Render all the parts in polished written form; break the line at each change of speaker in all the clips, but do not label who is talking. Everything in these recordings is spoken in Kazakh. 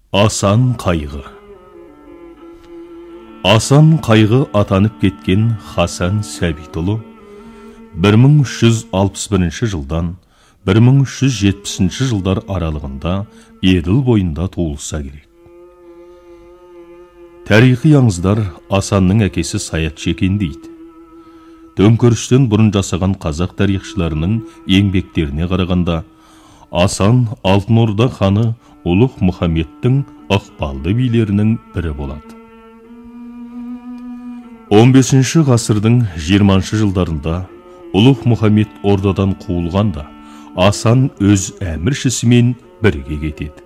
Асан қайғы. Асан қайғы атанып кеткен Хасан Сәбитұлы 1361 жылдан 1370 жылдар аралығында Еділ бойында туылса керек. Тарихи аңыздар Асанның әкесі Саятшы екен дейді. Төңкерістен бұрын жасаған қазақ тарихшыларының еңбектеріне қарағанда, Асан Алтын Орда ханы Ұлық Мұхаммедтің ықпалды билерінің бірі болады. 15 ғасырдың 20 жылдарында Ұлық Мұхаммед Ордадан қуылғанда, Асан өз әміршісімен бірге кетеді.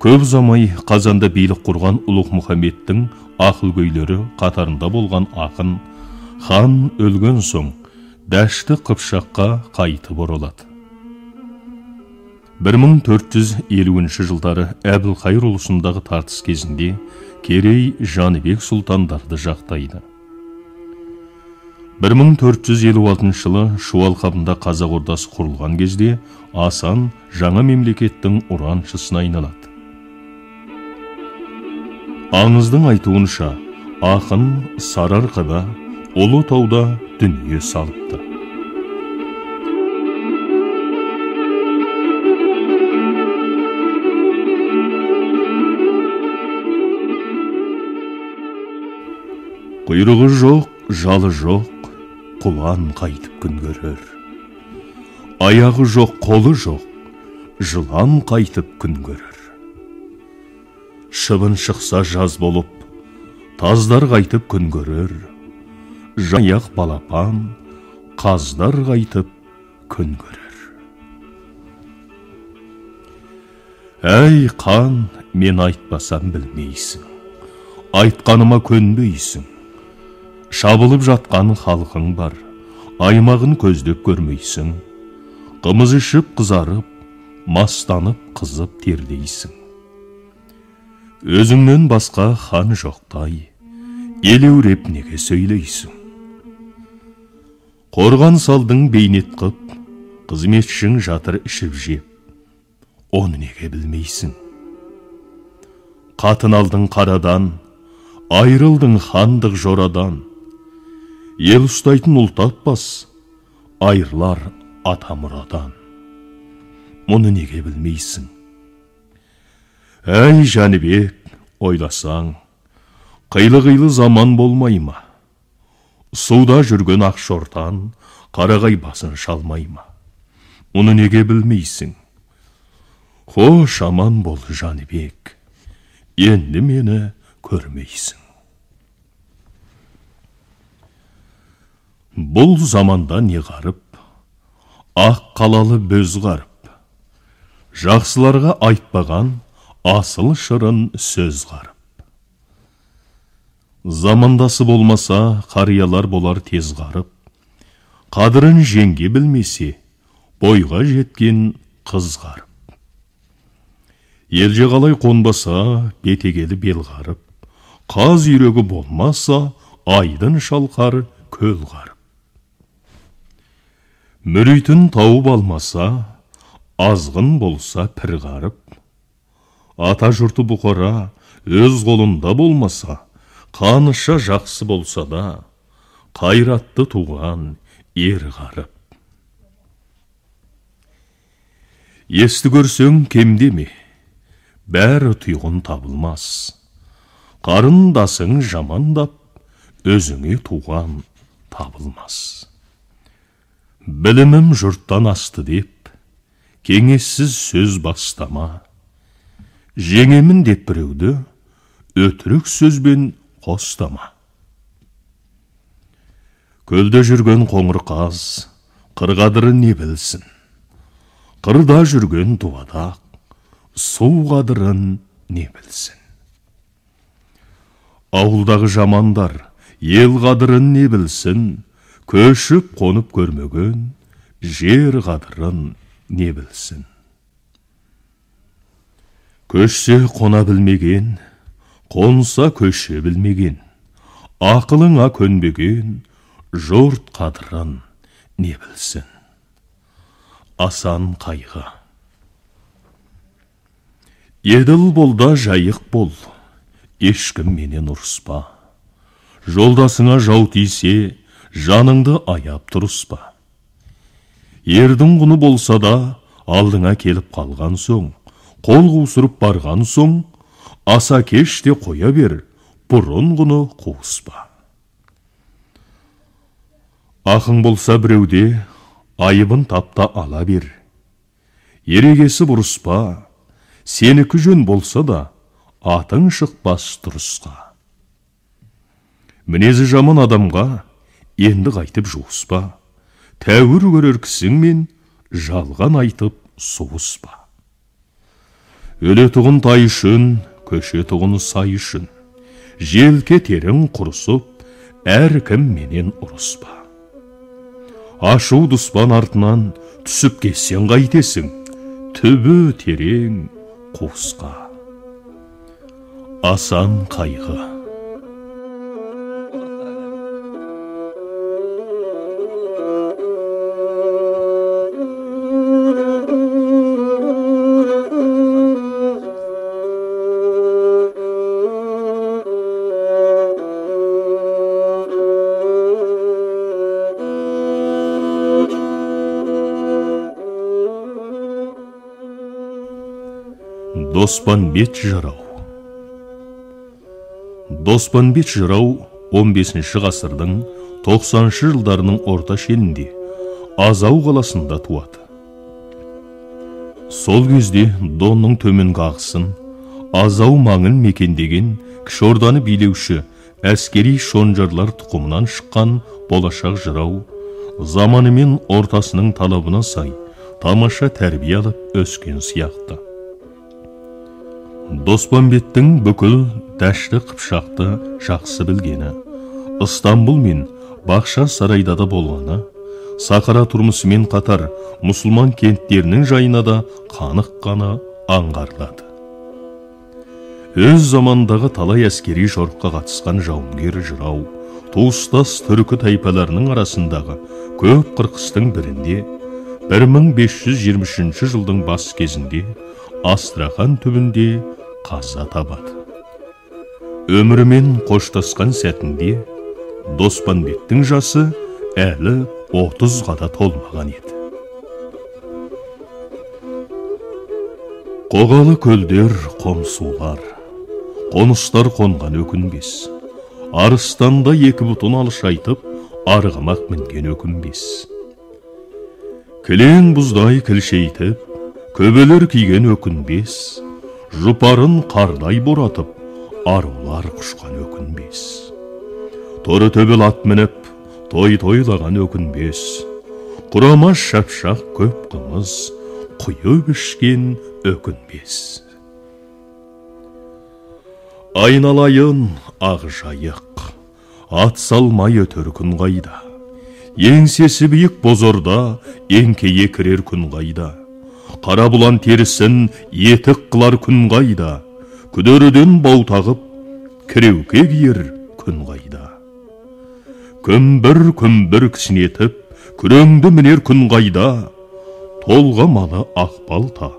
Көп замай Қазанда билік құрған Ұлық Мұхаммедтің ақылгөйлері қатарында болған ақын хан өлген соң Дәшті Қыпшаққа қайтып оралады. 1450 жылдары Әбілқайыр ұлысындағы тартыс кезінде Керей Жәнібек сұлтандарды жақтайды. 1456 жылы Шу алқабында Қазақ ордасы құрылған кезде Асан жаңа мемлекеттің ұраншысына айналады. Аңыздың айтуынша, ақын Сарыарқада, Ұлытауда дүние салыпты. Құйрығы жоқ, жалы жоқ, құлан қайтып күн көрер. Аяғы жоқ, қолы жоқ, жылан қайтып күн көрер. Шыбын шықса жаз болып, таздар қайтып күн көрер. Жаяқ балапан, қаздар қайтып күн көрер. Әй қан, мен айтпасам білмейсің, айтқаныма көнбейсің. Шабылып жатқан халқың бар, аймағын көздеп көрмейсің. Қымыз ішіп қызарып, мастанып қызып тердейсің. Өзіңнен басқа хан жоқтай, елеуреп неге сөйлейсің. Қорған салдың бейнет қып, қызметшің жатыр ішіп жеп, оны неге білмейсің. Қатын алдың қарадан, айрылдың хандық жорадан. Ел ұстайтын ұл таппас, айырлар атамұрадан. Мұны неге білмейсің. Әй Жәнібек, ойласаң, қилы-қилы заман болмай ма? Суда жүрген Ақшортан қарағай басын шалмай ма? Мұны неге білмейсің. Хош аман бол Жәнібек, енді мені көрмейсің. Бұл заманда не ғарып, ақ қалалы бөз ғарып, жақсыларға айтпаған асыл шырын сөз ғарып. Замандасы болмаса, қариялар болар тез ғарып, қадырын жеңге білмесе, бойға жеткен қыз ғарып. Елже қалай қонбаса, бетегелі бел ғарып, қаз үйрегі болмаса, айдын шалқар көл ғарып. Мүрейтін тауып алмаса, азғын болса пір ғарып. Ата жұрты Бұқара өз қолында болмаса, қаныша жақсы болса да, қайратты туған ер ғарып. Есті көрсең кемдеме, бәрі тұйғын табылмас. Қарындасың жамандап, өзіңе туған табылмас. Білімім жұрттан асты деп, кеңессіз сөз бастама. Жеңемін деп біреуді, өтірік сөзбен қостама. Көлде жүрген қоңыр қаз, қырғадыры не білсін. Қырда жүрген дуадақ, су қадырын не білсін. Ауылдағы жамандар, ел қадырын не білсін. Көшіп қонып көрмеген, жер қадырын не білсін. Көшсе қона білмеген, қонса көше білмеген, ақылыңа көнбеген, жұрт қадырын не білсін. Асан қайғы. Еділ бол да жайық бол, ешкім менен ұрыспа. Жолдасыңа жау тисе, жаныңды аяп тұрыспа. Ердің құны болса да, алдыңа келіп қалған соң, қол қусырып барған соң, аса кеште қоя бер, бұрын құны қуыспа. Ақың болса біреуде, айыбын тапта ала бер. Ерегесі бұрыспа, сенікі жөн болса да, атың шықпас тұрысқа. Мінезі жаман адамға енді қайтып жуыспа, тәуір көрер кісіңмен жалған айтып суыспа. Өлі тұғын тай үшін, көше тұғын сай үшін, желке терің құрысып, әркім менен ұрыспа. Ашу дұспан артынан түсіп кетсең қайтесің, түбі терең қуысқа. Асан Қайғы. Доспанбет жырау. Доспанбет жырау 15-ші ғасырдың 90-шы жылдарының орта шенінде Азау қаласында туады. Сол кезде Донның төменгі ағысын Азау маңын мекендеген Кіші Орданы билеуші әскери шонжарлар тұқымынан шыққан болашақ жырау заманы мен ортасының талабына сай тамаша тәрбие алып өскен сияқты. Доспанбеттің бүкіл дәшті қыпшақты жақсы білгені, Ыстамбұл мен Бақша сарайда да болғаны, Сақара тұрмысымен қатар мұсылман кенттерінің жайына да қаныққаны аңғарылады. Өз замандағы талай әскери жорыққа қатысқан жауынгер жырау, туыстас түркі тайпаларының арасындағы көп қырқыстың бірінде 1523 жылдың бас кезінде Астрахан түбінде қаза табады. Өмірімен қоштасқан сәтінде Доспанбеттің жасы әлі 30-ға да толмаған еді. Қоғалы көлдер, қомсулар, қоныстар қонған өкінбес. Арыстанда екі бұтын алыш айтып, арғымақ мінген өкінбес. Кілең бұздай кілшейтіп, көбелер киген өкінбес. Жұпарын қардай боратып, арулар құшқан өкінбес. Торы төбел ат мініп, той-тойлаған өкінбес. Құрама шапшақ көп қымыз, құйып ішкен өкінбес. Айналайын ақ жайық, ат салмай өтер күн қайда. Еңсесі биік бозорда, еңкейе кірер күн қайда. Қара бұлан терісін етік қылар күн қайда. Күдеріден бау тағып, кіреуке киер күн қайда. Күмбір кісінетіп, күреңді мінер күн қайда. Толға малы ақ балта,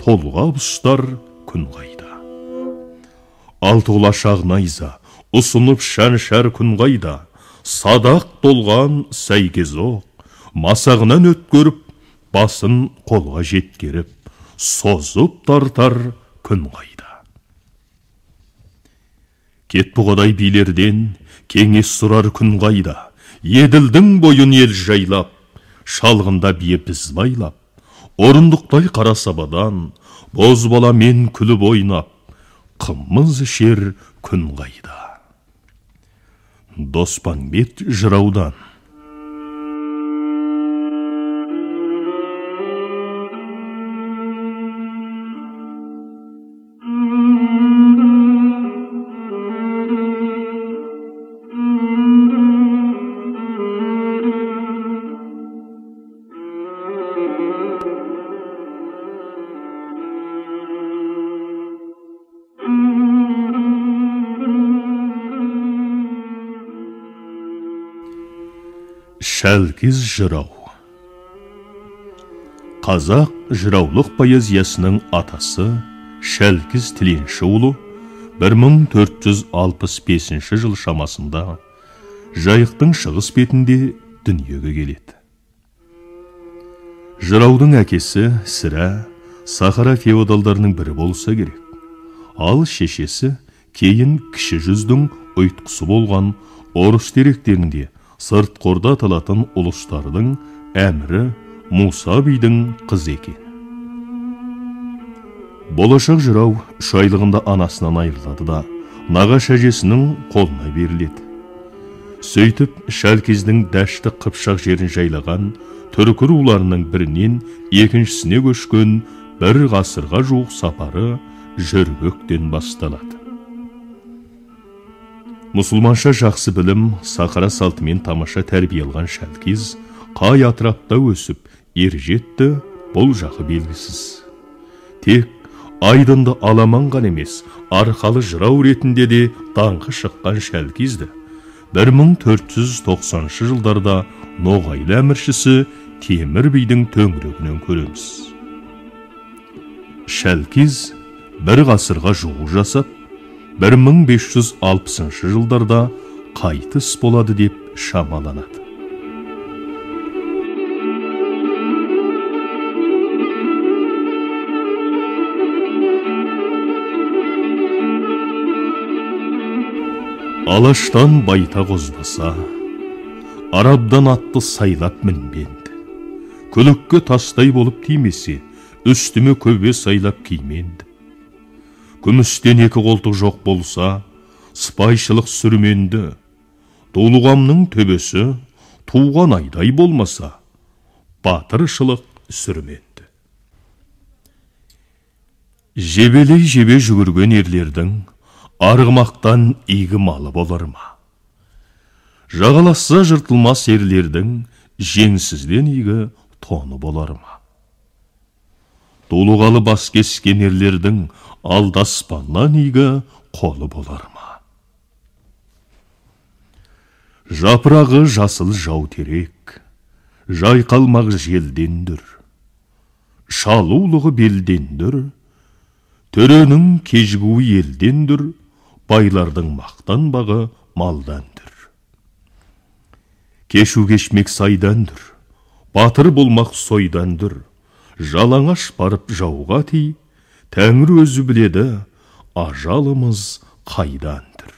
толға бұстар күн қайда. Алтыла шағнайза, ұсынып шән-шәр күн қайда. Садақ толған сәйгезоқ, масағынан өткөріп, басын қолға жеткеріп, созып тартар күн қайда. Кет бұғадай билерден кеңес сұрар күн қайда. Еділдің бойын ел жайлап, шалғында бие біз байлап, орындықтай қара сабадан бозбала мен күліп ойнап, қымыз ішер күн қайда. Доспанбет жыраудан. Шәлкез жырау. Қазақ жыраулық поэзиясының атасы Шәлкіз Тіленші ұлы 1465 жыл шамасында Жайықтың шығыс бетінде дүниеге келеді. Жыраудың әкесі сірә Сахара феодалдарының бірі болса керек. Ал шешесі кейін кіші жүздің ұйтқысы болған орыс деректерінде сырт қорда аталатын ұлыстардың әмірі Мұса бидің қызы екен. Болашақ жырау 3 айлығында анасынан айырылады да нағаш әжесінің қолына беріледі. Сөйтіп Шәлкездің дәшті Қыпшақ жерін жайлаған түркі руларының бірінен екіншісіне көшкен 1 ғасырға жуық сапары Жөргектен басталады. Мұсылманша жақсы білім, сахара салтымен тамаша тәрбие алған Шәлкез қай атырапта өсіп, ержетті, бұл жағы белгісіз. Тек айдынды аламан ғана емес, арқалы жырау ретінде де даңқы шыққан Шәлкезді 1490 жылдарда Ноғайлы әміршісі Темір бидің төңірегінен көреміз. Шәлкез 1 ғасырға жуық жасап, 1560 жылдарда қайтыс болады деп шамаланады. Алаштан байта қозбаса, арабдан атты сайлап мінбенді. Көлікке тастай болып тимесе, үстіме көбе сайлап кименді. Күмістен 2 қолтық жоқ болса, сыпайшылық сүрменді. Толуғамның төбесі туған айдай болмаса, батыршылық сүрменді. Жебелей жебе жүгірген ерлердің арғымақтан игі малы болар ма? Жағаласса жыртылмас ерлердің жеңсізден игі тоны болар ма? Толуғалы бас кескен ерлердің алдаспаннан игі қолы болар ма? Жапырағы жасыл жау терек, жайқалмақ желдендір, шалулығы белдендір, төренің кежгуі елдендір, байлардың мақтан бағы малдандыр. Кешу кешмек сайдандыр, батыр болмақ сойдандыр, жалаңаш барып жауға тей, Тәңір өзі біледі, ажалымыз қайдандыр.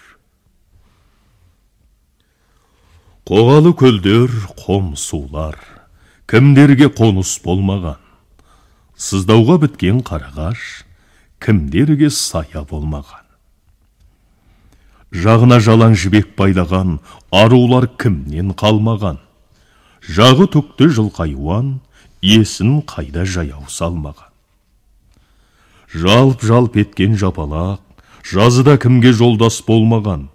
Қоғалы көлдер, қом сулар, кімдерге қоныс болмаған, сыздауға біткен қарағаш, кімдерге сая болмаған. Жағына жалаң жібек байлаған арулар кімнен қалмаған, жағы түкті жылқайуан, есін қайда жаяу салмаған. Жалп-жалп еткен жапалақ, жазыда кімге жолдас болмаған,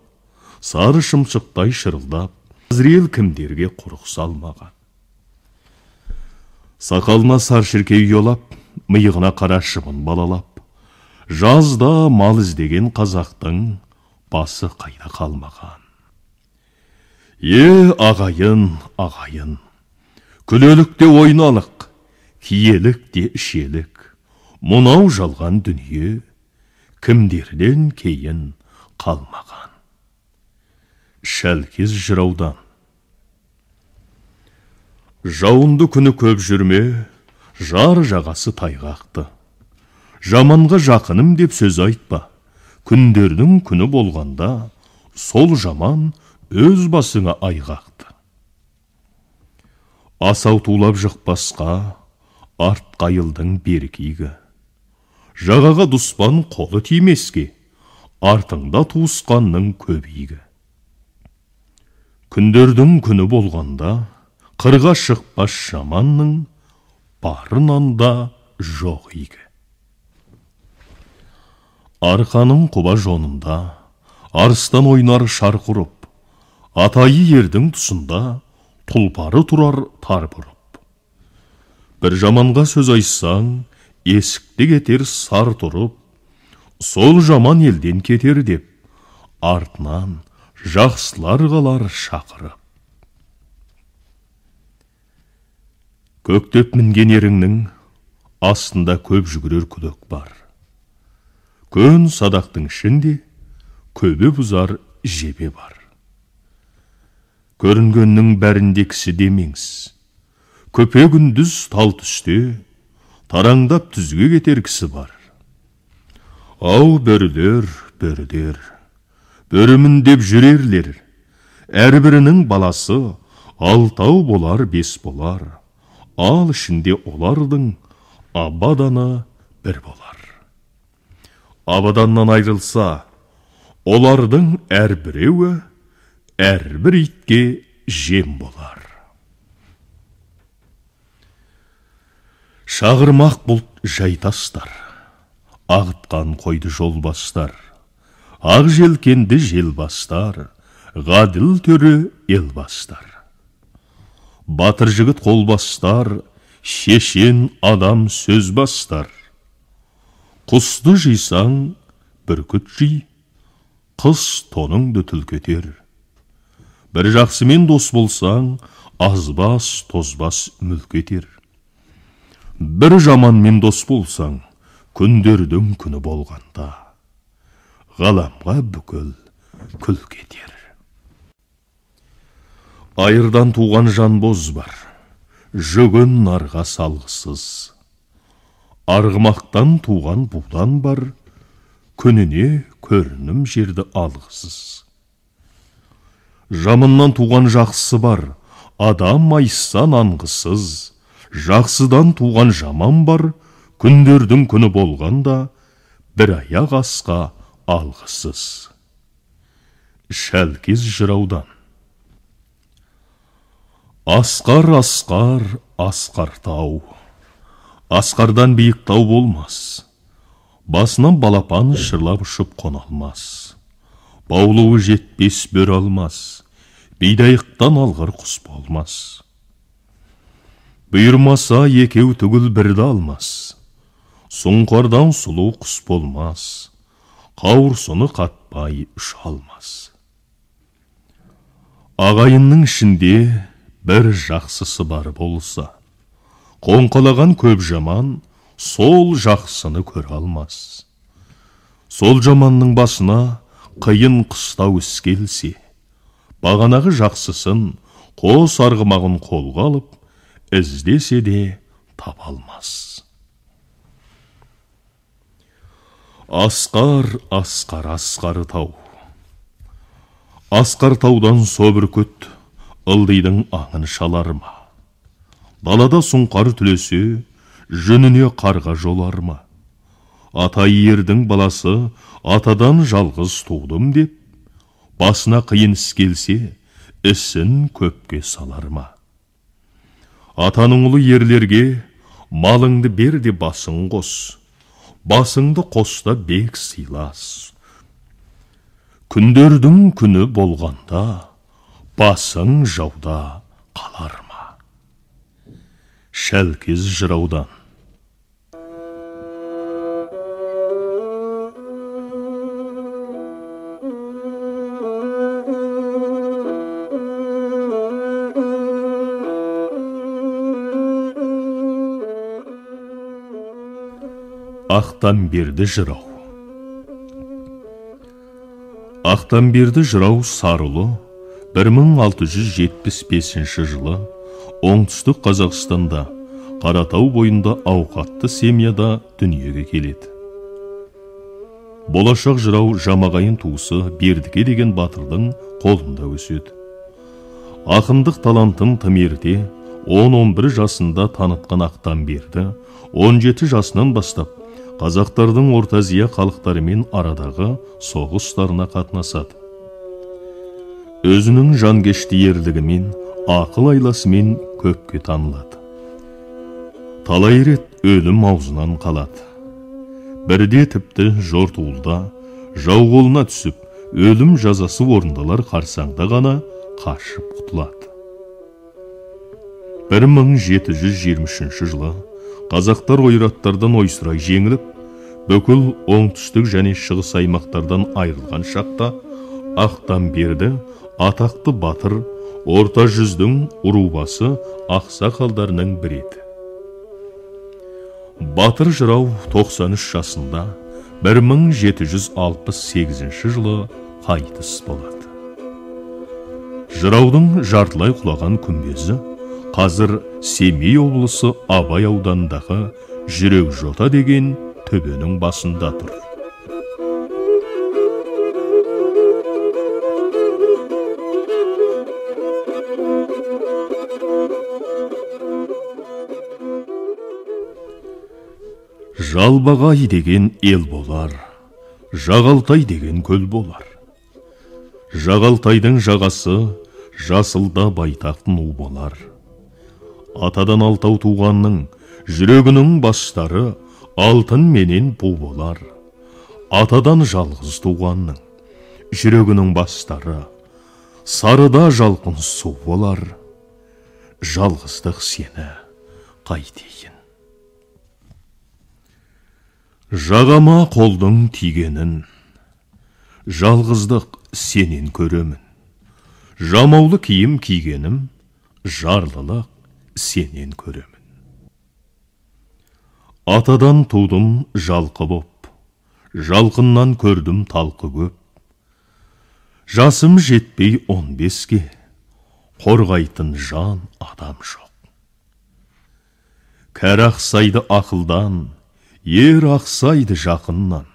сары шымшықтай шырылдап, Азриел кімдерге құрық салмаған. Сақалына сар шіркей ұялап, миығына қара шыбын балалап, жазда мал іздеген қазақтың басы қайда қалмаған. Ағайын, ағайын, күлелікте ойналық, киелікте ішелік, мұнау жалған дүние, кімдерден кейін қалмаған. Шәлкез жыраудан. Жауынды күні көп жүрме, жар жағасы тайғақты. Жаманға жақыным деп сөз айтпа, күндердің күні болғанда, сол жаман өз басыңа айғақты. Асау тулап жықпасқа, арт қайылдың беркейгі. Жағаға дұспан қолы тимеске, артыңда туысқанның көбейгі. Күндердің күні болғанда, қырға шықпас жаманның, барынанда жоқ игі. Арқаның құба жонында, арыстан ойнар шарқ ұрып, атайы ердің тұсында, тұлпары тұрар тар бұрып. Бір жаманға сөз айтсаң, есікті кетер сар тұрып, сол жаман елден кетер деп, артынан жақсылар қалар шақырып. Көктеп мінген еріңнің астында көп жүгірер күдік бар. Көн садақтың ішінде көбе бұзар жебе бар. Көрінгеннің бәрінде кісі демеңіз. Көпе күндіз тал түсте тараңдап түзге кетер кісі бар. Ау бөрілер, бөрілер, бөрімін деп жүрерлер. Әрбірінің баласы 6 болар, 5 болар. Ал ішінде олардың абаданы 1 болар. Абаданнан айрылса, олардың әрбіреуі әрбір итке жем болар. Шағырмақ бұлт жайтастар, ағытқан қойды жол бастар, ақ желкенді жел бастар, ғаділ төрі ел бастар. Батыр жігіт қол бастар, шешен адам сөз бастар. Құсты жисаң, бүркіт жи, қыс тоныңды түлкетер. Бір жақсымен дос болсаң, азбас, тозбас мүлк етер. Бір жаманмен дос болсаң, күндердің күні болғанда, ғаламға бүкіл күлк етер. Айырдан туған жан боз бар, жүгін нарға салғысыз. Арғымақтан туған будан бар, күніне көрінім жерді алғысыз. Жамыннан туған жақсы бар, адам айсан аңғысыз. Жақсыдан туған жаман бар, күндердің күні болғанда, бір аяқ асқа алғысыз. Шәлкез жыраудан. Асқар, асқар, асқар тау. Асқардан биік тау болмас. Басынан балапан шырлап ұшып қона алмас. Баулуы жетпес бөр алмас. Бидайықтан алғыр құс болмас. Бұйырмаса екеу түгіл бірді алмас. Сұңқардан сұлу құс болмас. Қауырсыны қатпай ұша алмас. Ағайынның ішінде бір жақсысы бар болса, қоңқалаған көп жаман сол жақсыны көр алмас. Сол жаманның басына қиын қыстау іс келсе, бағанағы жақсысын қос арғымағын қолға алып, іздесе де таба алмас. Асқар, асқар, асқар тау. Асқар таудан со бүркіт ылдидың аңын шалар ма? Далада сұңқар түлесе, жүніне қарға жолар ма? Ата ердің баласы атадан жалғыз тудым деп, басына қиын іс келсе, ісін көпке салар ма? Атаның ұлы ерлерге малыңды бер де басың қос, басыңды қоста бек сыйлас. Күндердің күні болғанда, басың жауда қалар ма? Шәлкез жыраудан. Ақтан берді жырау. Ақтан берді жырау Сарылы 1675 жылы оңтүстік Қазақстанда Қаратау бойында ауқатты семьяда дүниеге келеді. Болашақ жырау Жамағайын туысы Бердіке деген батырдың қолында өседі. Ақындық талантын тым ерте 10-11 жасында танытқан Ақтан берді 17 жасынан бастап қазақтардың Орта Азия халықтарымен арадағы соғыстарына қатынасады. Өзінің жанкешті ерлігімен, ақыл айласымен көпке танылады. Талай рет өлім аузынан қалады. Бірде тіпті жортуылда жау қолына түсіп, өлім жазасы орындалар қарсаңда ғана қашып құтылады. 1723 жылы қазақтар ойраттардан ойсырай жеңіліп, бүкіл оңтүстік және шығыс аймақтардан айырылған шақта Ақтан берді атақты батыр, орта жүздің ұрубасы ақсақалдарының бірі еді. Батыр жырау 93 жасында 1768 жылы қайтыс болады. Жыраудың жартылай құлаған күмбезі қазір Семей облысы Абай ауданындағы Жүрек жота деген төбенің басында тұр. Жалбағай деген ел болар, Жағалтай деген көл болар. Жағалтайдың жағасы жасылда байтақ ну болар. Атадан алтау туғанның жүрегінің бастары алтын менен пу болар. Атадан жалғыз туғанның жүрегінің бастары сарыда жалқын су болар. Жалғыздық сені қайтейін. Жағама қолдың тигенін, жалғыздық сенен көремін. Жамаулы киім кигенім, жарлылық сенен көремін. Атадан тудым жалқы боп, жалқыннан көрдім талқы көп. Жасым жетпей 15-ке, қорғайтын жан адам жоқ. Кәрі ақсайды ақылдан, ер ақсайды жақыннан.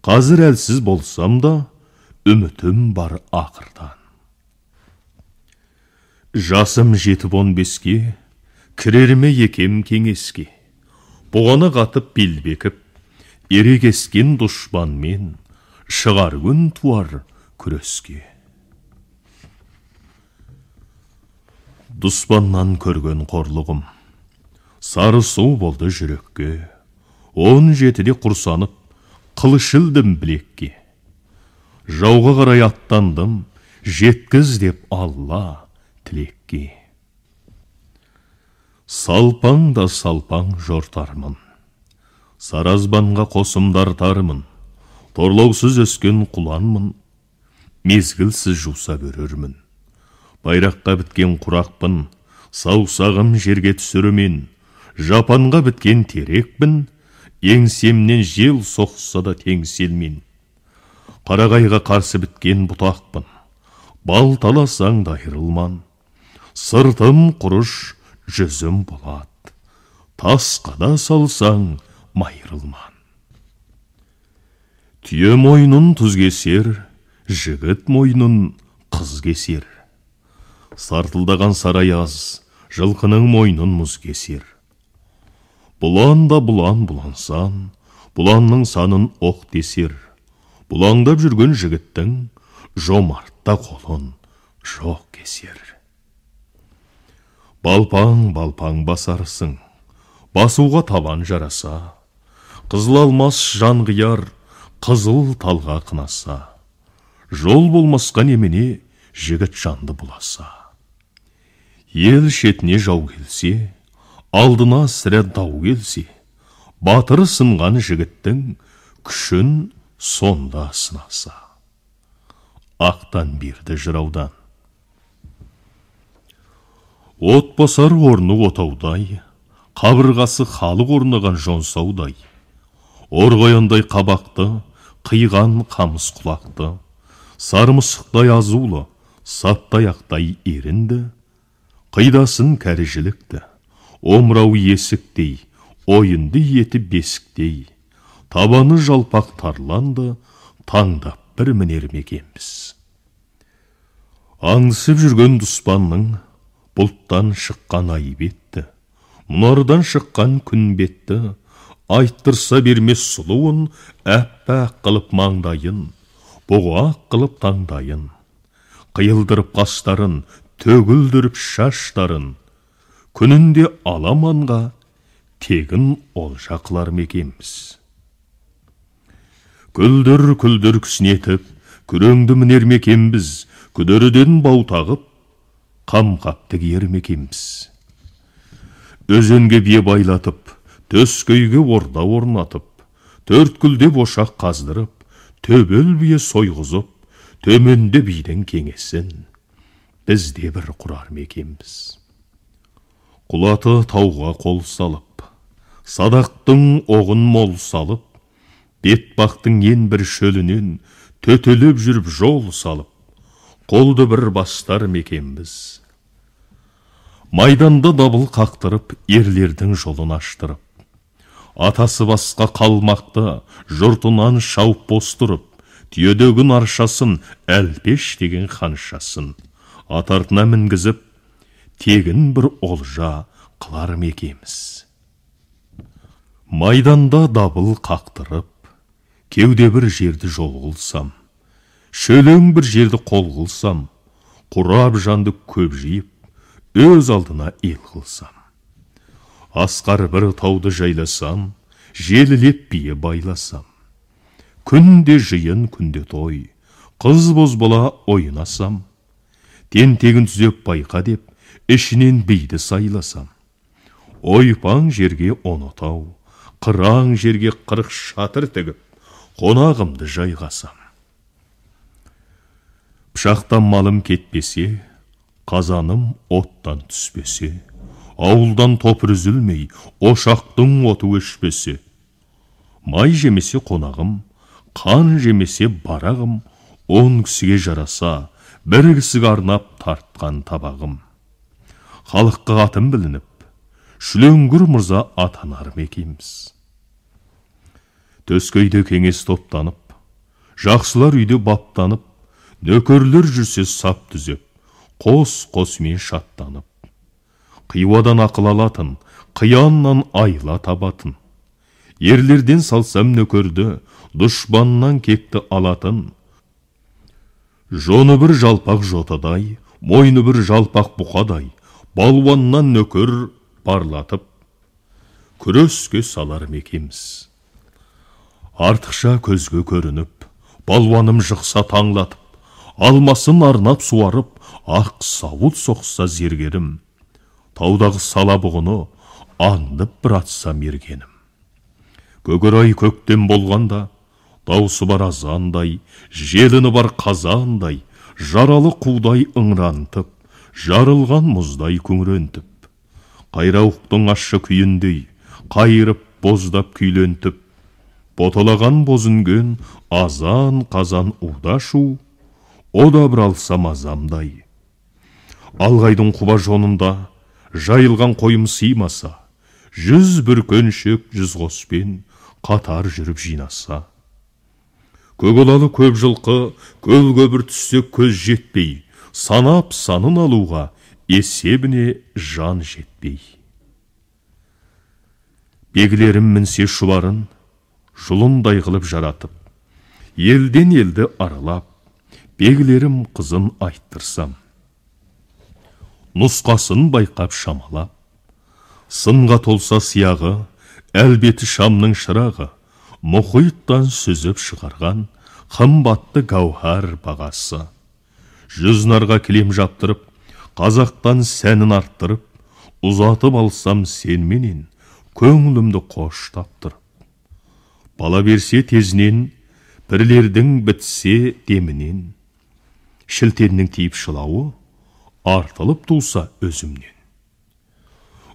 Қазір әлсіз болсам да, үмітім бар ақырдан. Жасым жетіп 15-ке, кірерме екем кеңеске. Бұғаны қатып белбекіп, ерегескен дұшпанмен шығар күн туар күреске. Дұспаннан көрген қорлығым, сары су болды жүрекке. 17-де құрсанып, қылышылдым білекке. Жауға қарай аттандым, жеткіз деп Алла тілекке. Салпаң да салпаң жортармын, саразбанға қосымдартармын. Торлаусыз өскен құланмын, мезгілсіз жуса көрермін. Байраққа біткен құрақпын, саусағым жерге түсірімен. Жапанға біткен терекпін, еңсемнен жел соқса да теңселмен. Қарағайға қарсы біткен бұтақпын, бал таласаң да айрылман. Сыртым құрыш, жүзім болат, тасқа да салсаң майрылман. Түйе мойнын тұз кесер, жігіт мойнын қыз кесер. Сартылдаған сараяз, жылқының мойнын мұз кесер. Бұлан да бұлан бұлансан, бұланның санын оқ десер. Бұлаңдап жүрген жігіттің жомартта қолын жоқ кесер. Балпаң, балпаң басарсың, басуға табан жараса. Қызыл алмас жан қияр, қызыл талға қынаса. Жол болмасқа немене жігіт жанды бұласа. Ел шетіне жау келсе, алдына сірә дау келсе, батыры сынған жігіттің күшін сонда сынаса. Ақтан берді жыраудан. От басар орны отаудай, қабырғасы халық орнаған жонсаудай. Орғайындай қабақты, қиған қамыс құлақты, сармысықтай азулы, саптаяқтай ерінді. Қидасын кәріжілікті, омырау есіктей, ойынды еті бесіктей. Табаны жалпақ тарланды, таңдап бір мінермекенбіз. Аңсып жүрген дұспанның бұлттан шыққан ай бетті, мұнардан шыққан күн бетті. Айттырса бермес сұлуын, әппәқ қылып маңдайын, бұғақ қылып таңдайын. Қиылдырып қастарын, төгілдіріп шаштарын. Күнінде аламанға тегін олжа қылар мекенбіз. Күлдір кісінетіп, күреңді мінер мекенбіз. Күдіріден бау тағып, қамқапты киер мекенбіз. Өзенге бие байлатып, төскөйге орда орнатып, төрт күлде бошақ қаздырып, төбел бие сойғызып, төменде бейдің кеңесін бізде бір құрар мекенбіз. Құлаты тауға қол салып, садақтың оғын мол салып, бетбақтың ең бір шөлінен төтеліп жүріп жол салып, қолды бір бастар мекенбіз. Майданда дабыл қақтырып, ерлердің жолын аштырып, атасы басқа қалмақты жұртынан шауып бостырып, түйедегін аршасын, әлпеш деген ханшасын атартына мінгізіп, тегін бір олжа қылар мекеміз. Майданда дабыл қақтырып, кеуде бір жерді жол қылсам, шөлең бір жерді қол қылсам, құрап жанды көп жиып, өз алдына ел қылсам. Асқар бір тауды жайласам, желілеп бие байласам, күнде жиын, күнде той, қыз бозбала ойнасам, тентегін түзеп байқа деп, ішінен биді сайласам, ойпаң жерге 10 тау, қыраң жерге 40 шатыр тігіп, қонағымды жайғасам. Пышақтан малым кетпесе, қазаным оттан түспесе, ауылдан топыр үзілмей, ошақтың оты өшпесе, май жемесе қонағым, қан жемесе барағым, 10 кісіге жараса, бір кісіге арнап тартқан табағым. Халыққа атын білініп, шүлеңгір мырза атанар мекеміз. Төскейде кеңес топтанып, жақсылар үйде баптанып, нөкерлер жүрсе сап түзеп, қос-қосымен шаттанып. Қиуадан ақыл алатын, қияннан айла табатын. Ерлерден салсам нөкерді, дұшпаннан кекті алатын. Жоны бір жалпақ жотадай, мойны бір жалпақ бұқадай, балуаннан нөкер барлатып, күреске салар мекеміз. Артықша көзге көрініп, балуаным жықса таңлатып, алмасын арнап суарып, ақ сауыт соқса зергерім, таудағы сала бұғыны аңдып бір атса мергенім. Көгірай көктем болғанда, даусы бар азандай, желіні бар қазандай, жаралы қудай ыңрантып, жарылған мұздай күңрентіп, қайрауқтың ащы күйіндей, қайырып боздап күйлентіп, боталаған бозүнген азан қазан удашу, о да бір алса мазамдай. Алғайдың құба жонында жайылған қойым сыймаса, 100 бір көншек 100 қоспен қатар жүріп жинаса. Көгалалы көп жылқы, көлге бір түссе көз жетпей, санап санын алуға есебіне жан жетпей. Бегілерім мінсе шуларын, жұлындай қылып жаратып, елден елді аралап, бегілерім қызын айттырсам. Нұсқасын байқап шамалап, сынға толса сияғы, әлбеті шамның шырағы, мұхиттан сүзіп шығарған қымбатты гауһар бағасы. 100 нарға кілем жаптырып, қазақтан сәнін арттырып, ұзатып алсам сенменен, көңілімді қош таптырып. Бала берсе тезінен, бірлердің бітсе демінен, шілтеннің тиіп шылауы, артылып туса өзімнен.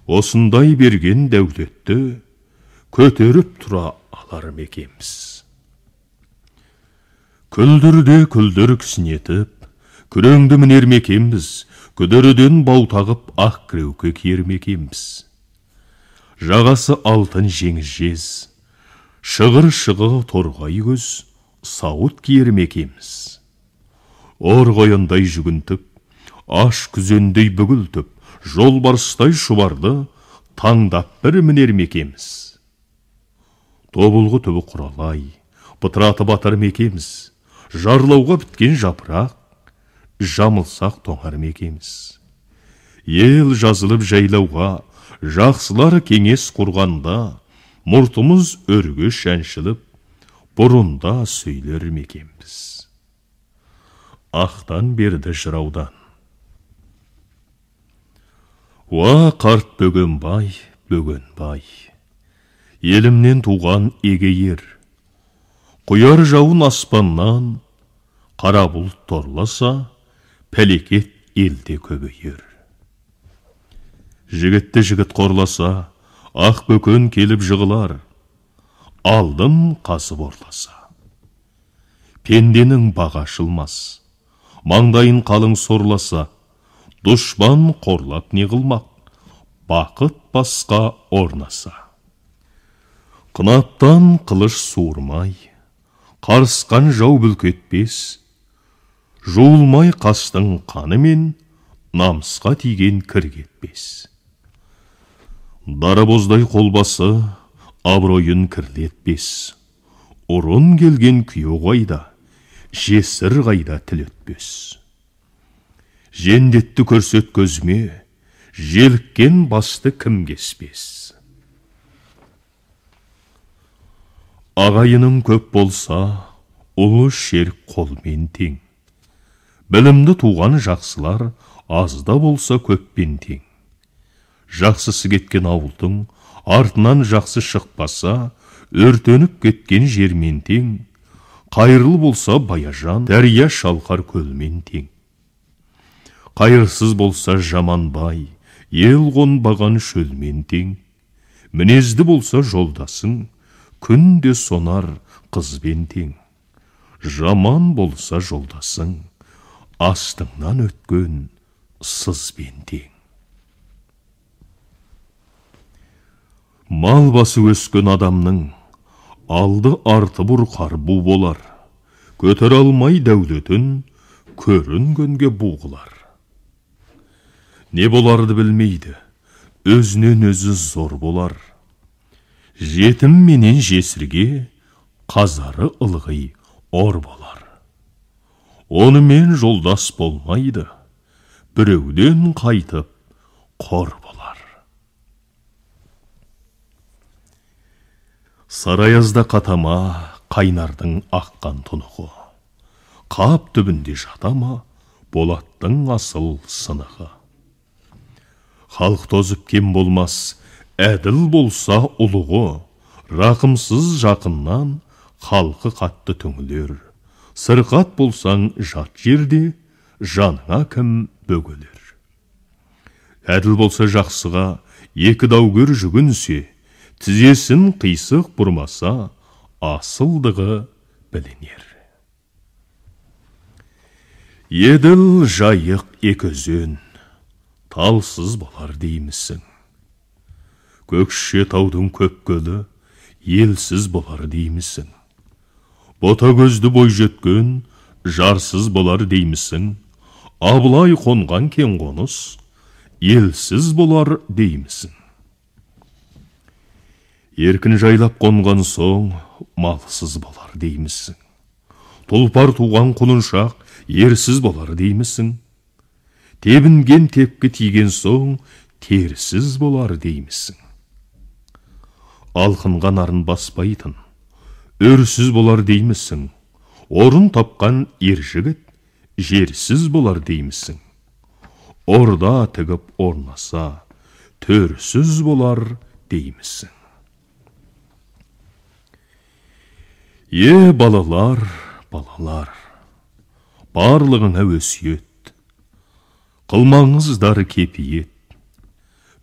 Осындай берген дәулетті, көтеріп тұра алар мекеміз. Күлдірде күлдір кісінетіп, күреңді мінер мекеміз, күдірден бау тағып ақ кіреуке киер мекеміз. Жағасы алтын жеңіз жез, шығыр-шығы торғай көз, сауыт киер мекеміз. Ор қойындай жүгінтіп, аш күзендей бүгілтіп, жол барыстай шұбарды, таңдап бір мінер мекеміз. Тобылғы түбі құралай, бұтыраты батар мекеміз, жарлауға біткен жапырақ, жамылсақ тоңар мекеміз. Ел жазылып жайлауға, жақсылар кеңес құрғанда, мұртымыз өрге шәншіліп, бұрында сөйлер мекеміз. Ақтан берді жыраудан. Уа қарт бөгенбай, бөгенбай, елімнен туған егейер, құяр жауын аспаннан, қара бұлт торласа, пәлекет елде көбейер. Жігітті жігіт қорласа, ақ бөкен келіп жығылар, алдын қазып орласа. Пенденің бағы ашылмас, маңдайын қалың сорласа, дұшпан қорлап не қылмақ, бақыт басқа орнаса. Қынаттан қылыш суырмай, қарысқан жау бүлкетпес, жуылмай қастың қанымен намысқа тиген кір кетпес. Дарабоздай қолбасы абыройын кірлетпес, ұрын келген күйеу қайда, жесір қайда тіл өтпес. Жендетті көрсет көзіме, желіккен басты кім кеспес. Ағайының көп болса, ұлы шерік қолмен тең. Білімді туған жақсылар азда болса көппен тең. Жақсысы кеткен ауылдың артынан жақсы шықпаса, өртеніп кеткен жермен тең. Қайырлы болса баяжан, дәрия шалқар көлмен тең. Қайырсыз болса жаманбай, ел қонбаған шөлмен тең. Мінезді болса жолдасың, күнде сонар қызбен тең. Жаман болса жолдасың, астыңнан өткен сызбен тең. Мал басы өскен адамның алды арты бұрқар бу болар. Көтер алмай дәулетін көрінгенге буғылар. Не боларды білмейді, өзінен өзі зор болар. Жетім менен жесірге қазары ылғи ор болар. Онымен жолдас болмайды, біреуден қайтып қор болар. Сарайазда қатама қайнардың аққан тұнығы. Қап түбінде жатама болаттың асыл сынығы. Халық тозып кем болмас, әділ болса ұлығы. Рақымсыз жақыннан халқы қатты түңілер. Сырқат болсаң жат жерде, жаныңа кім бөгелер. Әділ болса жақсыға екі даугер жүгінсе, тізесін қисық бұрмаса, асылдығы білінер. Еділ жайық екі өзен, талсыз болар деймісің. Көкше таудың көп көлі, елсіз болар деймісің. Бота көзді бой жеткен, жарсыз болар деймісің. Абылай қонған кен қоныс, елсіз болар деймісің. Еркін жайлап қонған соң, малсыз болар деймісің. Тұлпар туған құлыншақ, ерсіз болар деймісің. Тебінген тепкі тиген соң, терсіз болар деймісің. Алқынған арын баспайтын, өрсіз болар деймісің. Орын тапқан ер жігіт, жерсіз болар деймісің. Орда тігіп орнаса, төрсіз болар деймісің. Балалар, балалар, барлығыңа өсиет. Қылмаңыздар кепиет.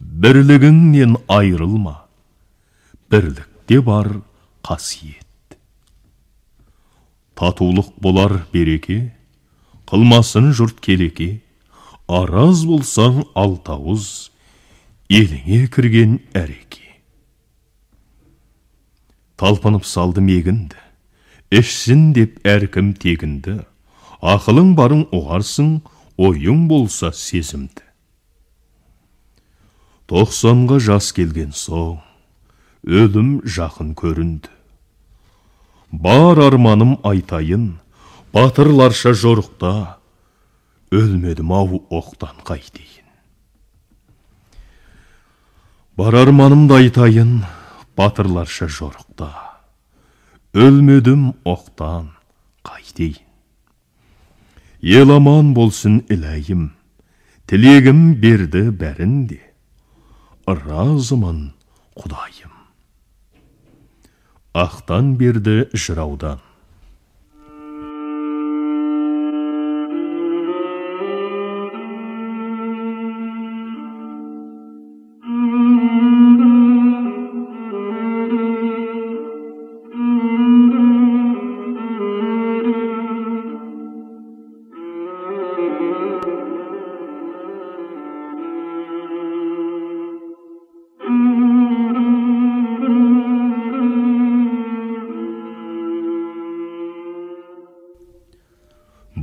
Бірлігіңнен айрылма, бірлікте бар қасиет. Татулық болар береке, қылмасын жұрт келеке. Араз болсаң алтауыз, еліңе кірген әреке. Талпынып салдым егінді, ішсін деп әркім тегінді. Ақылың барың оғарсың, ойың болса сезімді. 90-ға жас келген соң, өлім жақын көрінді. Бар арманым айтайын, батырларша жорықта, өлмедім ау оқтан қайтейін. Бар арманымды айтайын, батырларша жорықта, өлмедім оқтан қайтейін. Ел аман болсын иләйім, тілегім берді бәрінде, разымын құдайым. Ақтан берді жыраудан.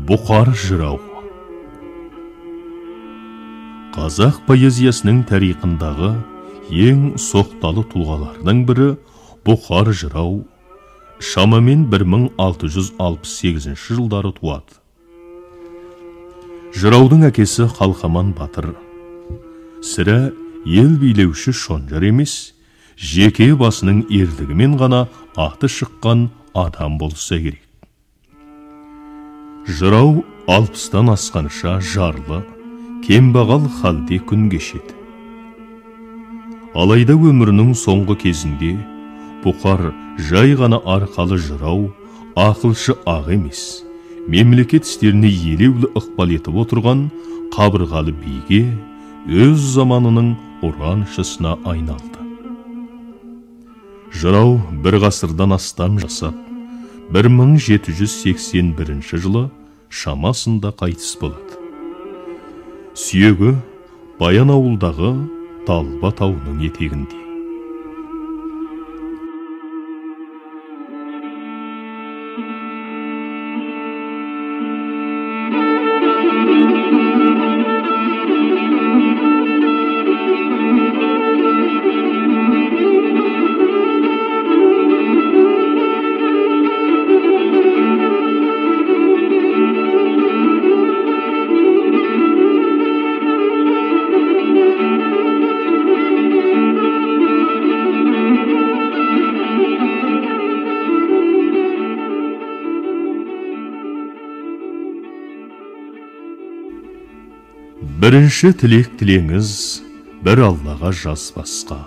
Бұқар жырау. Қазақ поэзиясының тарихындағы ең соқталы тұлғалардың бірі Бұқар жырау шамамен 1668 жылдары туады. Жыраудың әкесі Қалқаман батыр сірә ел билеуші шонжар емес, жеке басының ерлігімен ғана аты шыққан адам болса керек. Жырау 60-тан асқанша жарлы, кембағал халде күн кешеді. Алайда өмірінің соңғы кезінде Бұқар жай ғана арқалы жырау, ақылшы ақ емес, мемлекет істеріне елеулі ықпал етіп отырған қабырғалы биге өз заманының ұраншысына айналды. Жырау бір ғасырдан астам жасап, 1781 жылы шамасында қайтыс болады. Сүйегі Баян ауылдағы Талба тауының етегінде. Бірінші тілек тілеңіз, бір Аллаға жас басқа.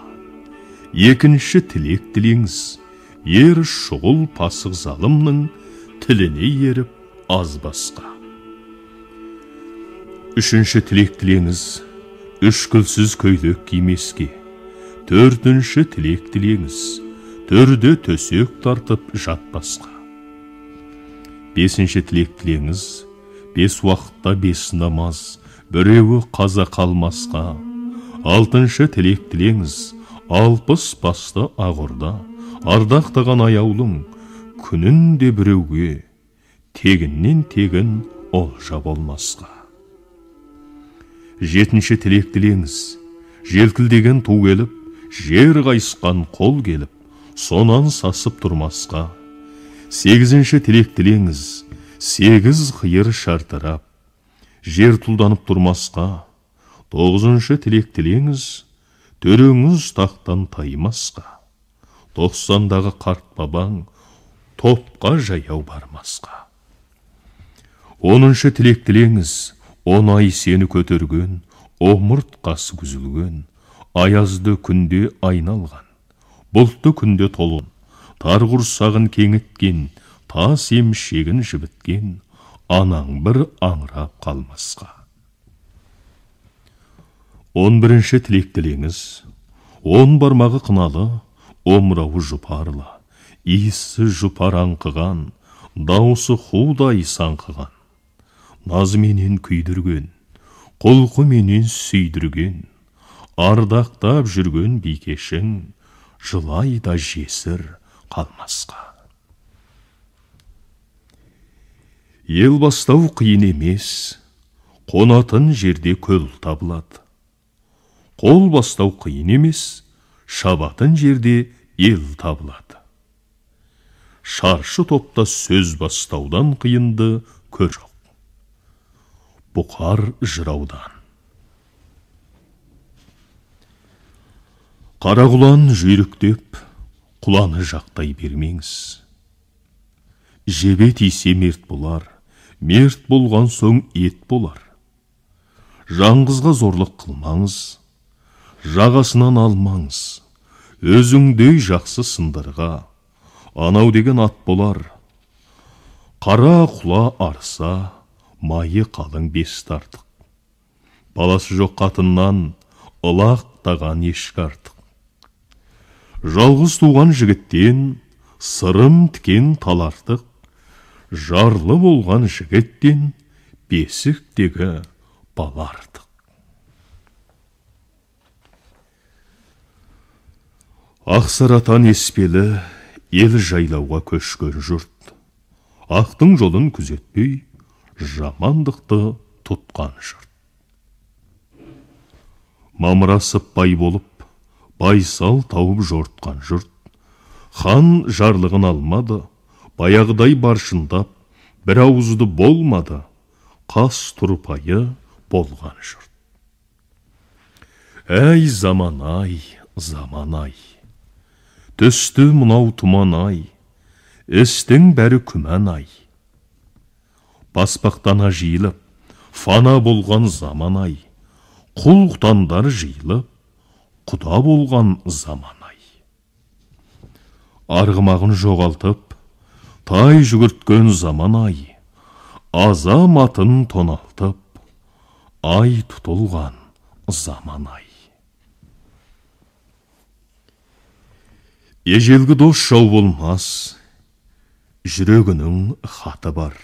Екінші тілек тілеңіз, ер шұғыл пасық залымның тіліне еріп аз басқа. Үшінші тілек тілеңіз, үшкілсіз көйлек кимеске. Төртінші тілек тілеңіз, төрде төсек тартып жатпасқа. Бесінші тілек тілеңіз, 5 уақытта 5 намаз, біреуі қаза қалмасқа. Алтыншы тілек тілеңіз, 60 басты ағырда, ардақтаған аяулың, күнінде біреуге, тегіннен тегін олжа болмасқа. Жетінші тілек тілеңіз, желкілдеген ту келіп, жер қайысқан қол келіп, сонан сасып тұрмасқа. Сегізінші тілек тілеңіз, 8 қиыр шартырап, жер тұлданып тұрмасқа. Тоғызыншы тілек тілеңіз, төреңіз тақтан таймасқа. 90-дағы қарт бабаң топқа жаяу бармасқа. 10-шы тілек тілеңіз, 10 ай сені көтерген, омыртқасы күзілген, аязды күнде айналған, бұлтты күнде толын, тар құрсағын кеңіткен, тас емшегін жібіткен, анаң бір аңырап қалмасқа. 11-ші тілек тілеңіз, 10 бармағы қыналы, омырауы жұпарлы, иісі жұпар аңқыған, даусы худай саңқыған, назменен күйдірген, құлқыменен сүйдірген, ардақтап жүрген бикешің, жылайда жесір қалмасқа. Ел бастау қиын емес, қонатын жерде көл табылады. Қол бастау қиын емес, шабатын жерде ел табылады. Шаршы топта сөз бастаудан қиынды көр жоқ. Бұқар жыраудан. Қара құлан жүйріктеп, құланы жақтай бермеңіз. Жебе тисе мерт болар, мерт болған соң ет болар. Жаңғызға зорлық қылмаңыз, жағасынан алмаңыз. Өзіңдей жақсы сындырға, анау деген ат болар. Қара құла арса, майы қалың 5 тартық. Баласы жоқ қатыннан, ылақтаған ешкі артық. Жалғыз туған жігіттен, сырым тікен тал артық. Жарлы болған жігіттен, бесіктегі бала артық. Ақсаратан еспелі, ел жайлауға көшкен жұрт. Ақтың жолын күзетпей, жамандықты тұтқан жұрт. Мамырасып бай болып, байсал тауып жортқан жұрт, хан жарлығын алмады, баяғыдай баршындап, бір ауызды болмады, қас тұрпайы болған жұрт. Әй заман-ай, заман-ай, түсті мұнау тұман-ай, істің бәрі күмән-ай. Баспақтана жиылып, фана болған заман-ай, құл-құтандар жиылып, құда болған заман-ай. Арғымағын жоғалтып, тай жүгірткен заман-ай, азаматын тоналтып, ай тұтылған заман-ай. Ежелгі дос жау болмас, жүрегінің хаты бар.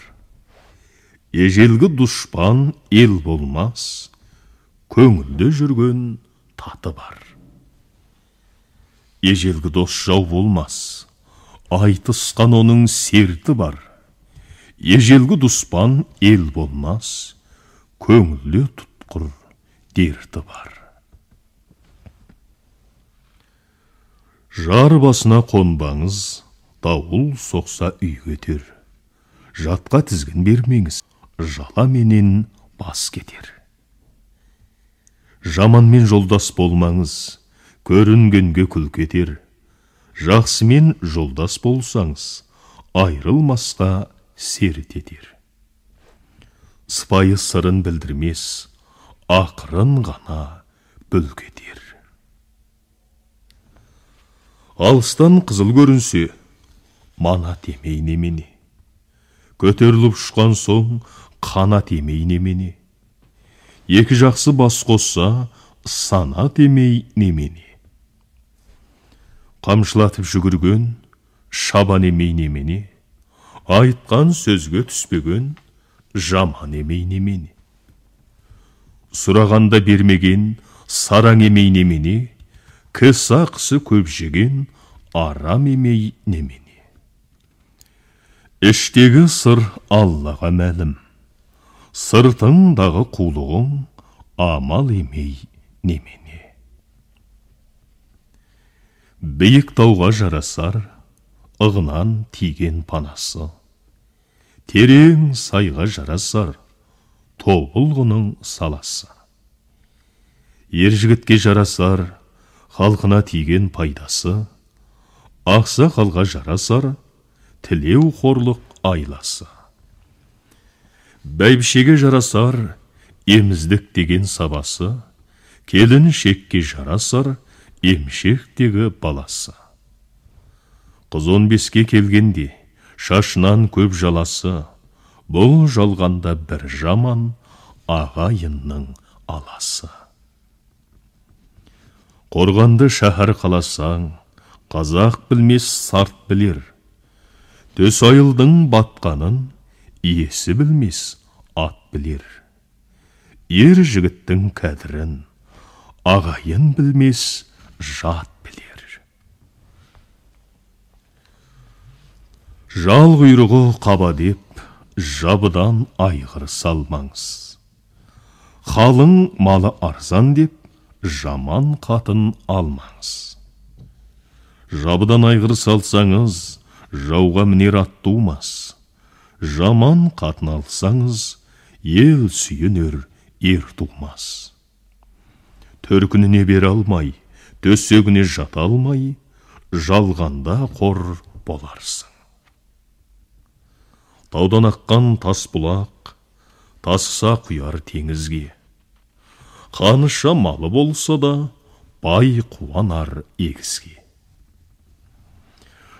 Ежелгі дұшпан ел болмас, көңілде жүрген таты бар. Ежелгі дос жау болмас, айтысқан оның серті бар. Ежелгі дұшпан ел болмас, көңілде тұтқыр дерті бар. Жар басына қонбаңыз, дауыл соқса үй кетер. Жатқа тізгін бермеңіз, жала менен бас кетер. Жаманмен жолдас болмаңыз, көрінгенге күл кетер. Жақсымен жолдас болсаңыз, айрылмасқа серт етер. Сыпайы сырын білдірмес, ақырын ғана бүлк етер. Алыстан қызыл көрінсе, мана темей немене. Көтеріліп ұшқан соң, қана темей немене. Екі жақсы бас қосса, сана темей немене. Қамшылатып жүгірген, шабан емей немене. Айтқан сөзге түспеген, жаман емей немене. Сұрағанда бермеген, сараң емей немене. Кісі ақысы көп жеген, арам емей немене. Іштегі сыр Аллаға мәлім, сыртыңдағы қулығың амал емей немене. Биік тауға жарасар, ығынан тиген панасы. Терең сайға жарасар, тобылғының саласы. Ер жігітке жарасар, халқына тиген пайдасы. Ақсақалға жарасар, тілеу қорлық айласы. Бәйбішеге жарасар, еміздік деген сабасы. Келіншекке жарасар, емшектегі баласы. Қыз 15-ке келгенде, шашынан көп жаласы. Бұл жалғанда бір жаман, ағайынның аласы. Қорғанды шәһәр қаласаң, қазақ білмес сарт білер. Төс айылдың батқанын, иесі білмес ат білер. Ер жігіттің кәдірін, ағайын білмес жат білер. Жал құйрығы қаба деп, жабыдан айғыр салмаңыз. Қалың малы арзан деп, жаман қатын алмаңыз. Жабыдан айғыр салсаңыз, жауға мінер ат тумас. Жаман қатын алсаңыз, ел сүйінер ер тумас. Төркініне бер алмай, төсегіне жата алмай, жалғанда қор боларсың. Таудан аққан тас бұлақ, тасыса құяр теңізге. Қаныша малы болса да, бай қуанар егізге.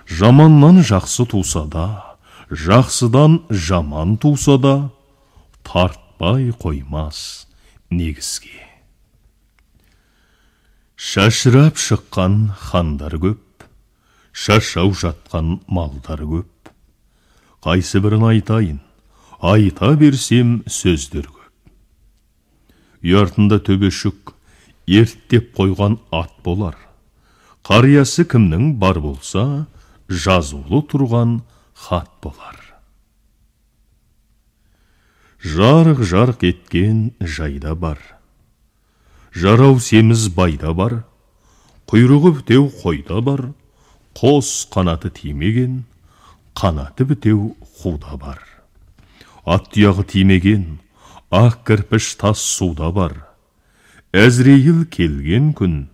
Жаманнан жақсы туса да, жақсыдан жаман туса да, тартпай қоймас негізге. Шашырап шыққан хандар көп, шашау жатқан малдар көп. Қайсы бірін айтайын, айта берсем сөздер көп. Ұяртында төбешік, ерттеп қойған ат болар. Қариясы кімнің бар болса, жазулы тұрған хат болар. Жарық-жарық еткен жайда бар. Жарау семіз байда бар. Құйрығы бітеу қойда бар. Қос қанаты тимеген, қанаты бітеу қуда бар. Ат тұяғы тимеген, ақ кірпіш тас суда бар. Әзірейіл келген күн,